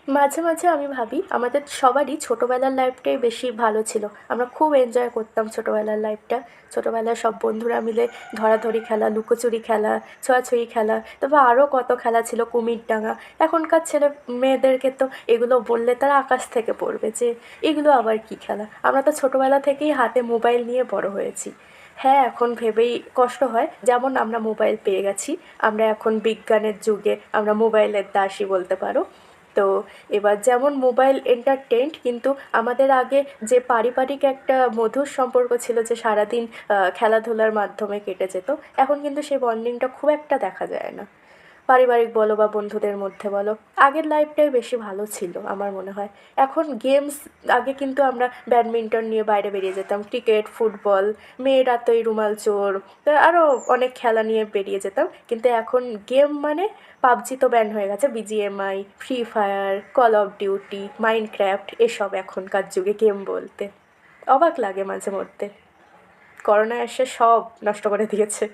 মাঝে মাঝে আমি ভাবি আমাদের সবারই ছোটোবেলার লাইফটাই বেশি ভালো ছিল। আমরা খুব এনজয় করতাম ছোটোবেলার লাইফটা। ছোটোবেলায় সব বন্ধুরা মিলে ধরাধরি খেলা, লুকোচুরি খেলা, ছোঁয়াছুঁয়ি খেলা, তারপর আরও কত খেলা ছিল, কুমিরডাঙা। এখনকার ছেলে মেয়েদেরকে তো এগুলো বললে তারা আকাশ থেকে পড়বে যে এগুলো আবার কী খেলা। আমরা তো ছোটোবেলা থেকেই হাতে মোবাইল নিয়ে বড় হয়েছি। হ্যাঁ, এখন ভেবেই কষ্ট হয়, যেমন আমরা মোবাইল পেয়ে গেছি, আমরা এখন বিজ্ঞানের যুগে আমরা মোবাইলের দাসই বলতে পারো। তো এবার যেমন মোবাইল এন্টারটেইনড, কিন্তু আমাদের আগে যে পারিবারিক একটা মধুর সম্পর্ক ছিল, যে সারাদিন খেলাধুলার মাধ্যমে কেটে যেত, এখন কিন্তু সেই বন্ডিংটা খুব একটা দেখা যায় না। পারিবারিক বলো বা বন্ধুদের মধ্যে বলো, আগের লাইফটাই বেশি ভালো ছিল আমার মনে হয়। এখন গেমস, আগে কিন্তু আমরা ব্যাডমিন্টন নিয়ে বাইরে বেরিয়ে যেতাম, ক্রিকেট, ফুটবল, মেয়েরা তো এই রুমাল চোর, তো আরও অনেক খেলা নিয়ে বেরিয়ে যেতাম। কিন্তু এখন গেম মানে পাবজি তো ব্যান হয়ে গেছে, BGMI, free fire, call of duty, Minecraft, এসব এখনকার যুগে গেম বলতে। অবাক লাগে মাঝে মধ্যে, করোনা এসে সব নষ্ট করে দিয়েছে।